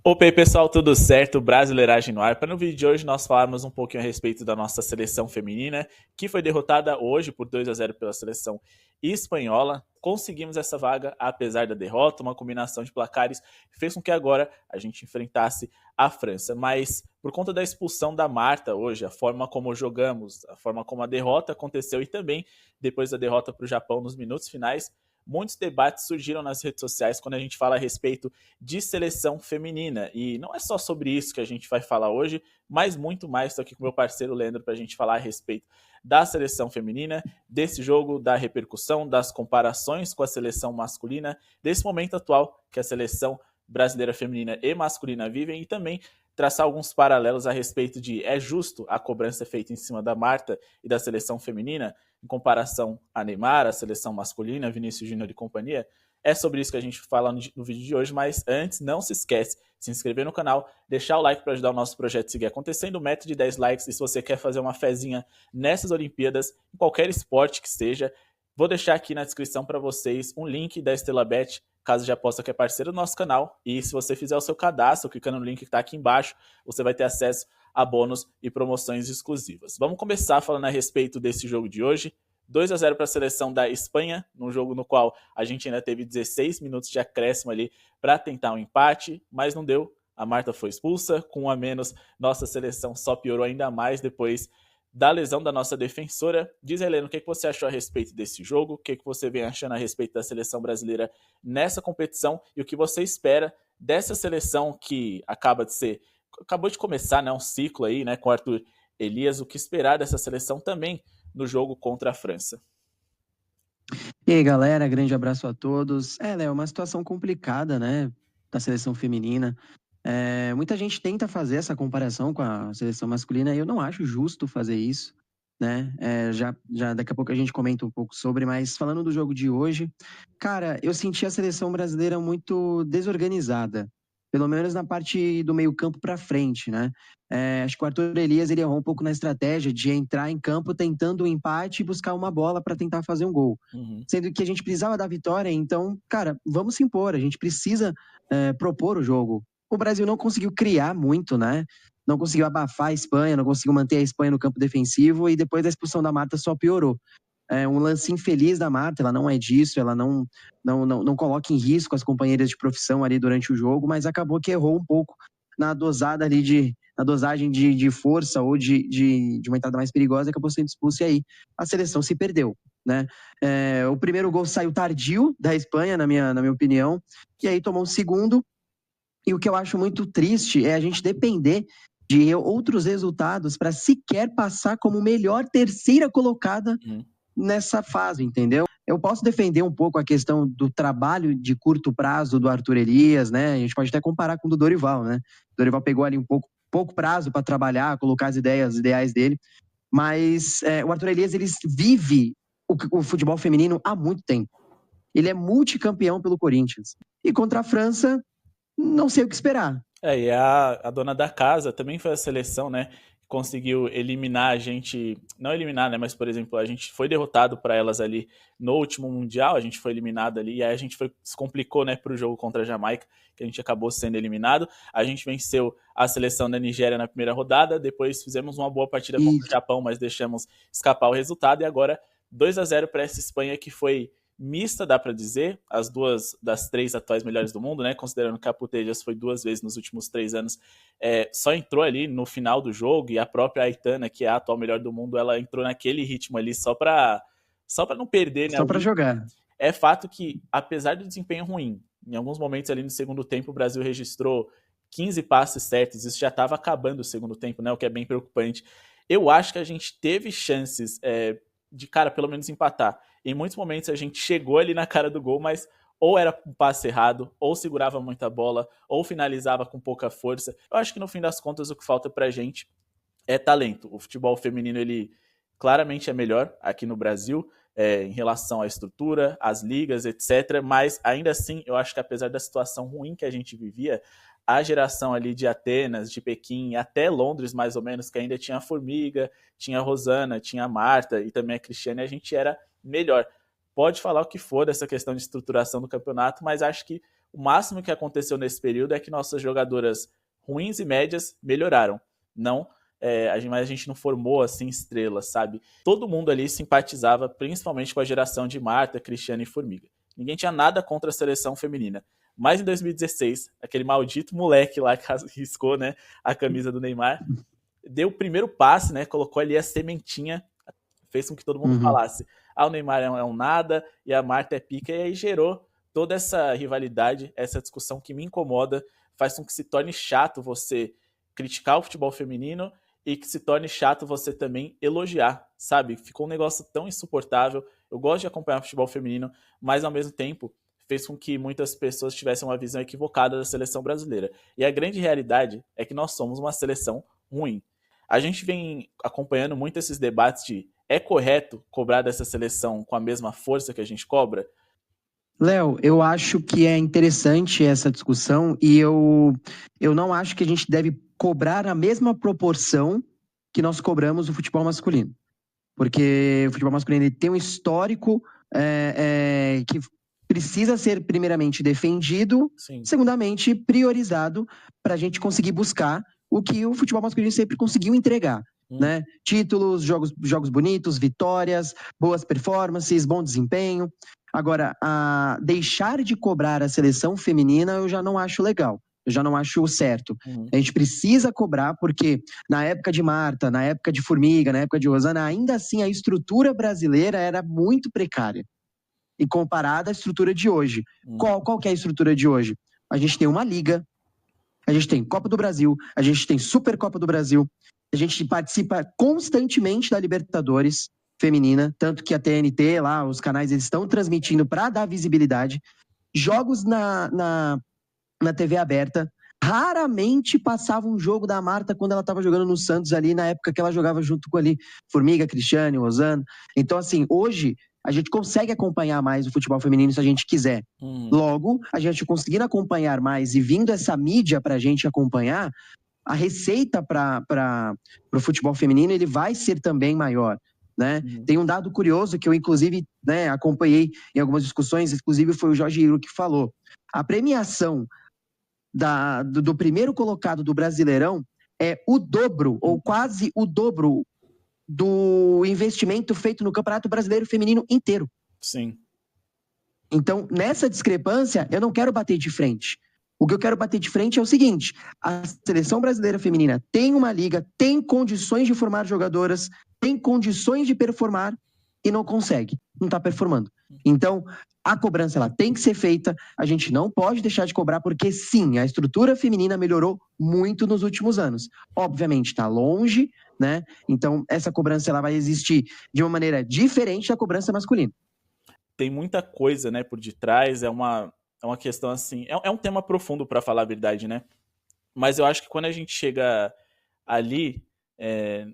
Opa aí pessoal, tudo certo? Brasileiragem no ar. Para no vídeo de hoje nós falarmos um pouquinho a respeito da nossa seleção feminina, que foi derrotada hoje por 2-0 pela seleção espanhola. Conseguimos essa vaga apesar da derrota, uma combinação de placares fez com que agora a gente enfrentasse a França. Mas por conta da expulsão da Marta hoje, a forma como jogamos, a forma como a derrota aconteceu e também depois da derrota para o Japão nos minutos finais, muitos debates surgiram nas redes sociais quando a gente fala a respeito de seleção feminina. E não é só sobre isso que a gente vai falar hoje, mas muito mais. Estou aqui com meu parceiro Leandro para a gente falar a respeito da seleção feminina, desse jogo, da repercussão, das comparações com a seleção masculina, desse momento atual que a seleção brasileira feminina e masculina vivem e também traçar alguns paralelos a respeito de é justo a cobrança feita em cima da Marta e da seleção feminina em comparação a Neymar, a seleção masculina, Vinícius Júnior e companhia. É sobre isso que a gente fala no vídeo de hoje, mas antes, não se esquece de se inscrever no canal, deixar o like para ajudar o nosso projeto a seguir acontecendo, meta de 10 likes, e se você quer fazer uma fezinha nessas Olimpíadas, em qualquer esporte que seja, vou deixar aqui na descrição para vocês um link da StelaBet, caso de aposta que é parceiro do nosso canal, e se você fizer o seu cadastro, clicando no link que está aqui embaixo, você vai ter acesso a bônus e promoções exclusivas. Vamos começar falando a respeito desse jogo de hoje. 2-0 para a seleção da Espanha, num jogo no qual a gente ainda teve 16 minutos de acréscimo ali para tentar um empate, mas não deu. A Marta foi expulsa, com um a menos, nossa seleção só piorou ainda mais depois da lesão da nossa defensora. Diz, Helena, o que você achou a respeito desse jogo? O que você vem achando a respeito da seleção brasileira nessa competição? E o que você espera dessa seleção que acabou de começar, né, um ciclo aí, né, com o Arthur Elias? O que esperar dessa seleção também no jogo contra a França? E aí, galera, grande abraço a todos. Léo, uma situação complicada, né, da seleção feminina. Muita gente tenta fazer essa comparação com a seleção masculina e eu não acho justo fazer isso, né? Já daqui a pouco a gente comenta um pouco sobre, mas falando do jogo de hoje, cara, eu senti a seleção brasileira muito desorganizada, pelo menos na parte do meio-campo para frente, né? Acho que o Arthur Elias ele errou um pouco na estratégia de entrar em campo tentando um empate e buscar uma bola para tentar fazer um gol. Uhum. Sendo que a gente precisava da vitória, então, cara, vamos se impor, a gente precisa propor o jogo. O Brasil não conseguiu criar muito, né? Não conseguiu abafar a Espanha, não conseguiu manter a Espanha no campo defensivo e depois da expulsão da Marta só piorou. Um lance infeliz da Marta, ela não é disso, ela não coloca em risco as companheiras de profissão ali durante o jogo, mas acabou que errou um pouco na dosada ali na dosagem de força ou de uma entrada mais perigosa, acabou sendo expulso e aí a seleção se perdeu, né? O primeiro gol saiu tardio da Espanha, na minha opinião, e aí tomou o segundo. E o que eu acho muito triste é a gente depender de outros resultados para sequer passar como melhor terceira colocada Uhum. nessa fase, entendeu? Eu posso defender um pouco a questão do trabalho de curto prazo do Arthur Elias, né? A gente pode até comparar com o do Dorival, né? O Dorival pegou ali um pouco prazo para trabalhar, colocar as ideais dele, mas o Arthur Elias ele vive o futebol feminino há muito tempo. Ele é multicampeão pelo Corinthians. E contra a França, não sei o que esperar. E a dona da casa também foi a seleção, né? Conseguiu eliminar a gente, não eliminar, né? Mas, por exemplo, a gente foi derrotado para elas ali no último Mundial, a gente foi eliminado ali, e aí a gente se complicou, né, para o jogo contra a Jamaica, que a gente acabou sendo eliminado. A gente venceu a seleção da Nigéria na primeira rodada, depois fizemos uma boa partida contra o Isso. Japão, mas deixamos escapar o resultado, e agora 2-0 para essa Espanha que foi mista, dá para dizer, as duas das três atuais melhores do mundo, né? Considerando que a Putellas foi 2 vezes nos últimos 3 anos, só entrou ali no final do jogo, e a própria Aitana, que é a atual melhor do mundo, ela entrou naquele ritmo ali só para não perder, né, Só o para ritmo. jogar. É fato que, apesar do desempenho ruim, em alguns momentos ali no segundo tempo o Brasil registrou 15 passes certos, isso já estava acabando o segundo tempo, né? O que é bem preocupante. Eu acho que a gente teve chances de, cara, pelo menos empatar. Em muitos momentos a gente chegou ali na cara do gol, mas ou era um passe errado, ou segurava muita bola, ou finalizava com pouca força. Eu acho que no fim das contas o que falta pra gente é talento. O futebol feminino, ele claramente é melhor aqui no Brasil, em relação à estrutura, às ligas, etc. Mas ainda assim, eu acho que apesar da situação ruim que a gente vivia, a geração ali de Atenas, de Pequim, até Londres mais ou menos, que ainda tinha a Formiga, tinha a Rosana, tinha a Marta e também a Cristiane, a gente era melhor. Pode falar o que for dessa questão de estruturação do campeonato, mas acho que O máximo que aconteceu nesse período é que nossas jogadoras ruins e médias melhoraram. Não, mas a gente não formou assim estrelas, sabe? Todo mundo ali simpatizava principalmente com a geração de Marta, Cristiane e Formiga. Ninguém tinha nada contra a seleção feminina. Mas em 2016, aquele maldito moleque lá que riscou, né, a camisa do Neymar, deu o primeiro passe, né, colocou ali a sementinha, fez com que todo mundo falasse: o Neymar é um nada e a Marta é pica, e aí gerou toda essa rivalidade, essa discussão que me incomoda, faz com que se torne chato você criticar o futebol feminino e que se torne chato você também elogiar, sabe? Ficou um negócio tão insuportável. Eu gosto de acompanhar o futebol feminino, mas ao mesmo tempo fez com que muitas pessoas tivessem uma visão equivocada da seleção brasileira. E a grande realidade é que nós somos uma seleção ruim. A gente vem acompanhando muito esses debates de é correto cobrar dessa seleção com a mesma força que a gente cobra? Léo, eu acho que é interessante essa discussão e eu não acho que a gente deve cobrar a mesma proporção que nós cobramos o futebol masculino. Porque o futebol masculino ele tem um histórico que precisa ser, primeiramente, defendido, Sim. segundamente, priorizado para a gente conseguir buscar o que o futebol masculino sempre conseguiu entregar. Né? Títulos, jogos bonitos, vitórias, boas performances, bom desempenho. Agora, deixar de cobrar a seleção feminina eu já não acho legal. Eu já não acho certo. A gente precisa cobrar porque na época de Marta, na época de Formiga, na época de Rosana, ainda assim a estrutura brasileira era muito precária. E comparada à estrutura de hoje. Qual que é a estrutura de hoje? A gente tem uma liga, a gente tem Copa do Brasil, a gente tem Supercopa do Brasil, a gente participa constantemente da Libertadores feminina, tanto que a TNT lá, os canais, eles estão transmitindo para dar visibilidade. Jogos na TV aberta. Raramente passava um jogo da Marta quando ela estava jogando no Santos ali, na época que ela jogava junto com ali Formiga, Cristiane, Rosana. Então, assim, hoje a gente consegue acompanhar mais o futebol feminino se a gente quiser. Logo, a gente conseguindo acompanhar mais e vindo essa mídia para a gente acompanhar, a receita para o futebol feminino ele vai ser também maior. Né? Tem um dado curioso que eu, inclusive, né, acompanhei em algumas discussões, inclusive foi o Jorge Iro que falou. A premiação do primeiro colocado do Brasileirão é o dobro, ou quase o dobro, do investimento feito no Campeonato Brasileiro Feminino inteiro. Sim. Então, nessa discrepância, eu não quero bater de frente. O que eu quero bater de frente é o seguinte: a seleção brasileira feminina tem uma liga, tem condições de formar jogadoras, tem condições de performar e não consegue, não está performando. Então, a cobrança ela tem que ser feita, a gente não pode deixar de cobrar, porque sim, a estrutura feminina melhorou muito nos últimos anos. Obviamente, está longe, né? Então, essa cobrança ela vai existir de uma maneira diferente da cobrança masculina. Tem muita coisa, né, por detrás, é uma questão assim, é um tema profundo, para falar a verdade, né? Mas eu acho que quando a gente chega ali,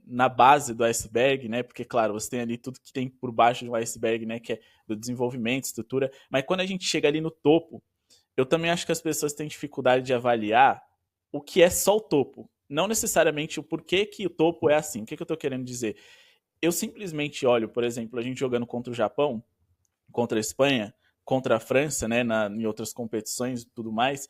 na base do iceberg, né? Porque, claro, você tem ali tudo que tem por baixo do iceberg, né? Que é do desenvolvimento, estrutura. Mas quando a gente chega ali no topo, eu também acho que as pessoas têm dificuldade de avaliar o que é só o topo. Não necessariamente o porquê que o topo é assim. O que eu tô querendo dizer? Eu simplesmente olho, por exemplo, a gente jogando contra o Japão, contra a Espanha, contra a França, né? Em outras competições e tudo mais.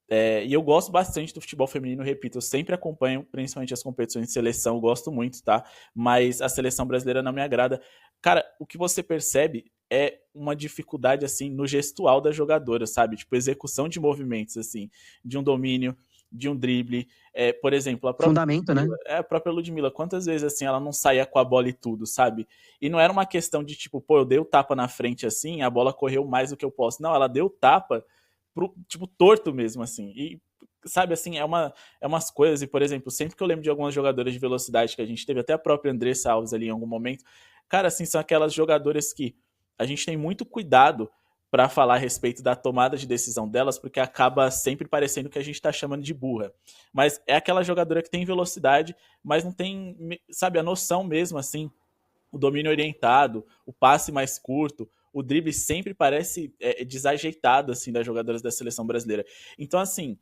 E eu gosto bastante do futebol feminino, repito, eu sempre acompanho, principalmente as competições de seleção, eu gosto muito, tá? Mas a seleção brasileira não me agrada. Cara, o que você percebe é uma dificuldade, assim, no gestual da jogadora, sabe? Tipo, execução de movimentos, assim, de um domínio, de um drible. Por exemplo, a própria Fundamento, Ludmilla, né? a própria Ludmilla, quantas vezes, assim, ela não saía com a bola e tudo, sabe? E não era uma questão de, tipo, pô, eu dei o tapa na frente, assim, a bola correu mais do que eu posso. Não, ela deu o tapa tipo, torto mesmo, assim. E, sabe, assim, é umas coisas, e, por exemplo, sempre que eu lembro de algumas jogadoras de velocidade que a gente teve, até a própria Andressa Alves ali em algum momento, cara, assim, são aquelas jogadoras que a gente tem muito cuidado para falar a respeito da tomada de decisão delas, porque acaba sempre parecendo que a gente tá chamando de burra. Mas é aquela jogadora que tem velocidade, mas não tem, sabe, a noção mesmo, assim, o domínio orientado, o passe mais curto, o drible sempre parece desajeitado, assim, das jogadoras da seleção brasileira. Então, assim,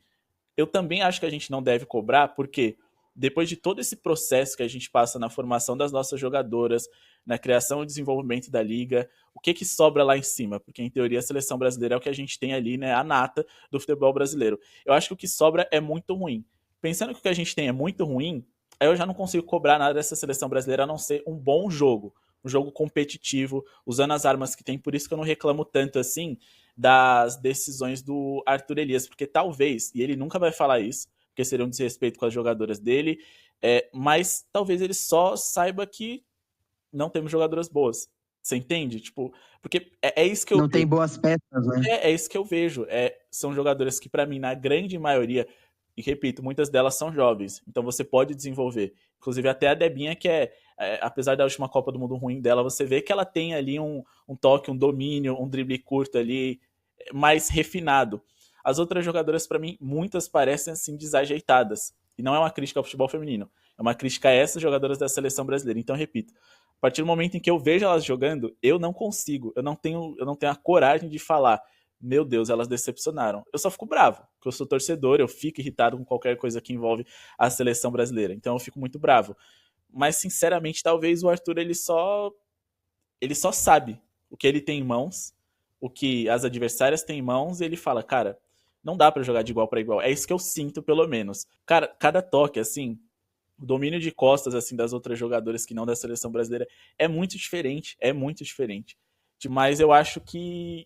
eu também acho que a gente não deve cobrar, porque depois de todo esse processo que a gente passa na formação das nossas jogadoras, na criação e desenvolvimento da liga, o que sobra lá em cima? Porque, em teoria, a seleção brasileira é o que a gente tem ali, né, a nata do futebol brasileiro. Eu acho que o que sobra é muito ruim. Pensando que o que a gente tem é muito ruim, aí eu já não consigo cobrar nada dessa seleção brasileira a não ser um bom jogo, um jogo competitivo, usando as armas que tem. Por isso que eu não reclamo tanto assim das decisões do Arthur Elias, porque talvez, e ele nunca vai falar isso, porque seria um desrespeito com as jogadoras dele, mas talvez ele só saiba que não temos jogadoras boas. Você entende? Tipo, porque é isso que eu Não tem vejo. boas peças, né? É isso que eu vejo. São jogadoras que, para mim, na grande maioria, e repito, muitas delas são jovens, então você pode desenvolver. Inclusive, até a Debinha, que apesar da última Copa do Mundo ruim dela, você vê que ela tem ali um toque, um domínio, um drible curto ali, mais refinado. As outras jogadoras, para mim, muitas parecem assim desajeitadas. E não é uma crítica ao futebol feminino, é uma crítica a essas jogadoras da seleção brasileira. Então, repito, a partir do momento em que eu vejo elas jogando, eu não consigo, eu não tenho a coragem de falar, meu Deus, elas decepcionaram. Eu só fico bravo, porque eu sou torcedor, eu fico irritado com qualquer coisa que envolve a seleção brasileira. Então eu fico muito bravo. Mas, sinceramente, talvez o Arthur ele só sabe o que ele tem em mãos, o que as adversárias têm em mãos, e ele fala, cara, não dá pra jogar de igual para igual. É isso que eu sinto, pelo menos. Cara, cada toque, assim, o domínio de costas, assim, das outras jogadoras que não da seleção brasileira é muito diferente, é muito diferente. Mas eu acho que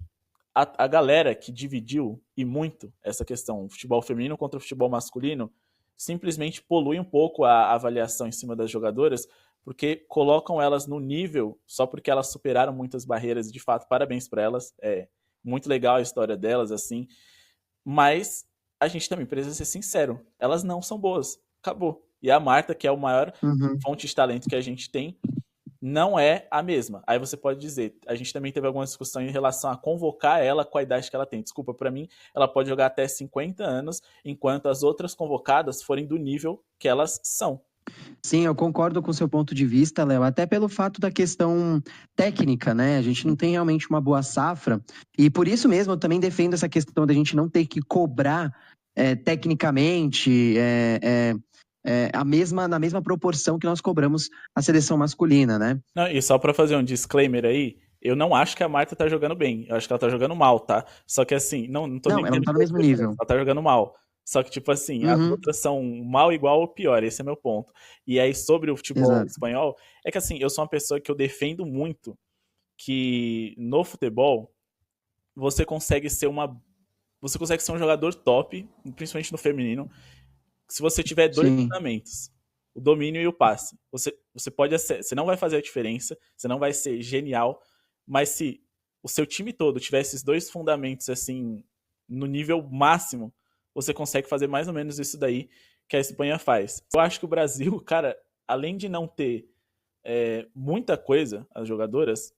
a galera que dividiu, e muito, essa questão, futebol feminino contra o futebol masculino, simplesmente polui um pouco a avaliação em cima das jogadoras, porque colocam elas no nível só porque elas superaram muitas barreiras, e de fato, parabéns para elas, é muito legal a história delas, assim, mas a gente também precisa ser sincero, elas não são boas, acabou. E a Marta, que é o maior Uhum. fonte de talento que a gente tem, não é a mesma. Aí você pode dizer, a gente também teve alguma discussão em relação a convocar ela com a idade que ela tem. Desculpa, para mim, ela pode jogar até 50 anos, enquanto as outras convocadas forem do nível que elas são. Sim, eu concordo com o seu ponto de vista, Léo, até pelo fato da questão técnica, né? A gente não tem realmente uma boa safra, e por isso mesmo eu também defendo essa questão da gente não ter que cobrar tecnicamente na mesma proporção que nós cobramos a seleção masculina, né? Não, e só para fazer um disclaimer aí, eu não acho que a Marta tá jogando bem. Eu acho que ela tá jogando mal, tá? Só que assim, não tô nem Não, ela não querendo tá no pôr mesmo preferência, nível. ela tá jogando mal. Só que, tipo assim, as Uhum, outras são mal, igual ou pior, esse é meu ponto. E aí, sobre o futebol exato. espanhol, é que assim, eu sou uma pessoa que eu defendo muito que no futebol você consegue ser uma. Você consegue ser um jogador top, principalmente no feminino, se você tiver dois Sim. fundamentos, o domínio e o passe. Você pode ser, você não vai fazer a diferença, você não vai ser genial, mas se o seu time todo tiver esses dois fundamentos assim no nível máximo, você consegue fazer mais ou menos isso daí que a Espanha faz. Eu acho que o Brasil, cara, além de não ter muita coisa, as jogadoras,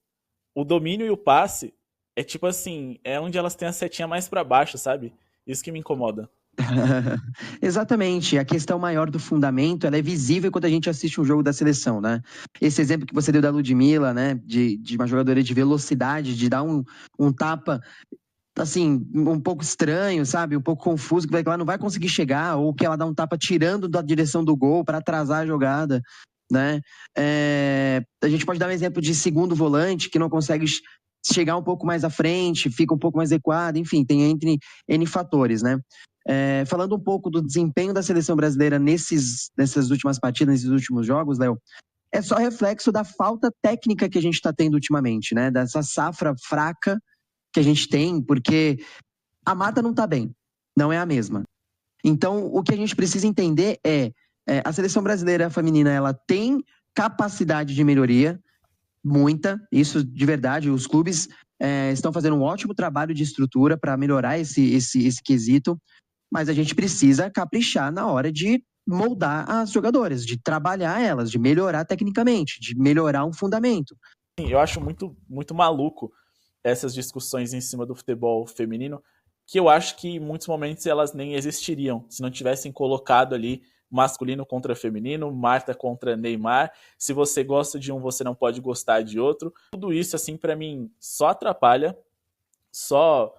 o domínio e o passe é tipo assim, é onde elas têm a setinha mais para baixo, sabe? Isso que me incomoda. Exatamente. A questão maior do fundamento, ela é visível quando a gente assiste um jogo da seleção, né? Esse exemplo que você deu da Ludmilla, né? De uma jogadora de velocidade, de dar um tapa, assim, um pouco estranho, sabe? Um pouco confuso, que ela não vai conseguir chegar, ou que ela dá um tapa tirando da direção do gol para atrasar a jogada, né? A gente pode dar um exemplo de segundo volante, que não consegue chegar um pouco mais à frente, fica um pouco mais recuado, enfim, tem entre N fatores, né? Falando um pouco do desempenho da seleção brasileira nessas últimas partidas, nesses últimos jogos, Léo, é só reflexo da falta técnica que a gente está tendo ultimamente, né? Dessa safra fraca que a gente tem, porque a mata não está bem, não é a mesma. Então, o que a gente precisa entender a seleção brasileira feminina, ela tem capacidade de melhoria, muita, isso de verdade, os clubes estão fazendo um ótimo trabalho de estrutura para melhorar esse quesito, mas a gente precisa caprichar na hora de moldar as jogadoras, de trabalhar elas, de melhorar tecnicamente, de melhorar um fundamento. Eu acho muito, muito maluco essas discussões em cima do futebol feminino, que eu acho que em muitos momentos elas nem existiriam se não tivessem colocado ali masculino contra feminino, Marta contra Neymar. Se você gosta de um, você não pode gostar de outro. Tudo isso, assim, para mim, só atrapalha, só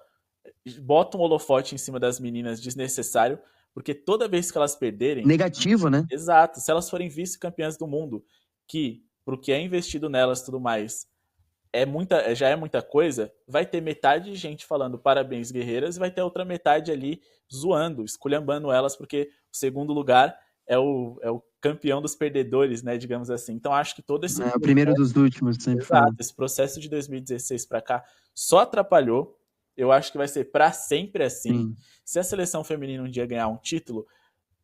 bota um holofote em cima das meninas desnecessário, Porque toda vez que elas perderem... Negativo, né? Exato. Se elas forem vice-campeãs do mundo, que, pro que é investido nelas e tudo mais, já é muita coisa, vai ter metade de gente falando parabéns, guerreiras, e vai ter outra metade ali zoando, esculhambando elas, porque o segundo lugar é o campeão dos perdedores, né, digamos assim. Então acho que todo esse O primeiro dos últimos, sempre exato, falo. esse processo de 2016 para cá só atrapalhou. Eu acho que vai ser para sempre assim. Sim. Se a seleção feminina um dia ganhar um título,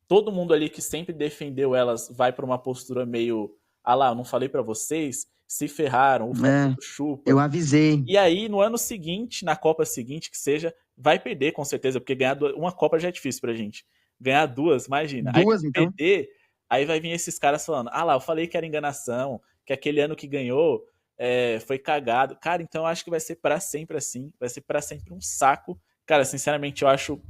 todo mundo ali que sempre defendeu elas vai para uma postura meio, eu não falei para vocês, se ferraram, o famoso chupa. Eu avisei. E aí, no ano seguinte, na Copa seguinte, que seja, vai perder com certeza, porque ganhar uma Copa já é difícil pra gente. Ganhar duas, imagina. Duas, aí, então? perder, aí vai vir esses caras falando, eu falei que era enganação, que aquele ano que ganhou foi cagado. Cara, então eu acho que vai ser pra sempre assim, vai ser pra sempre um saco. Cara, sinceramente, eu acho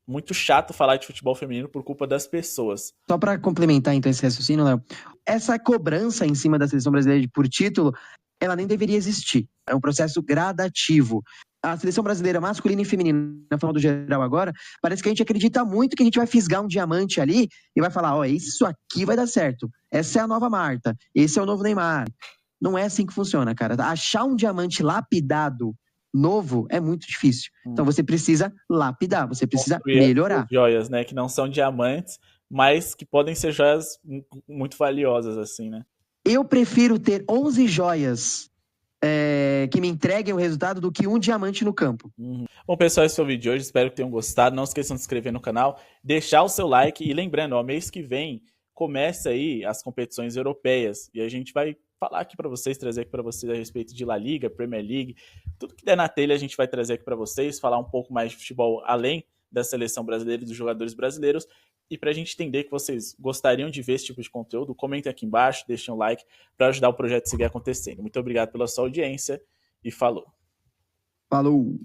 muito chato falar de futebol feminino por culpa das pessoas. Só para complementar então esse raciocínio, Léo, essa cobrança em cima da seleção brasileira por título, ela nem deveria existir. É um processo gradativo. A seleção brasileira masculina e feminina, na forma do geral agora, parece que a gente acredita muito que a gente vai fisgar um diamante ali e vai falar, isso aqui vai dar certo. Essa é a nova Marta, esse é o novo Neymar. Não é assim que funciona, cara. Achar um diamante lapidado novo é muito difícil. Então você precisa lapidar, você precisa melhorar. Joias, né, que não são diamantes, mas que podem ser joias muito valiosas, assim, né? Eu prefiro ter 11 joias que me entreguem o resultado do que um diamante no campo. Bom, pessoal, esse foi o vídeo de hoje. Espero que tenham gostado. Não esqueçam de se inscrever no canal, deixar o seu like. E lembrando, mês que vem começa aí as competições europeias. E a gente vai falar aqui para vocês, trazer aqui para vocês a respeito de La Liga, Premier League. Tudo que der na telha a gente vai trazer aqui para vocês, falar um pouco mais de futebol além da seleção brasileira e dos jogadores brasileiros. E para a gente entender que vocês gostariam de ver esse tipo de conteúdo, comentem aqui embaixo, deixem um like para ajudar o projeto a seguir acontecendo. Muito obrigado pela sua audiência e falou. Falou!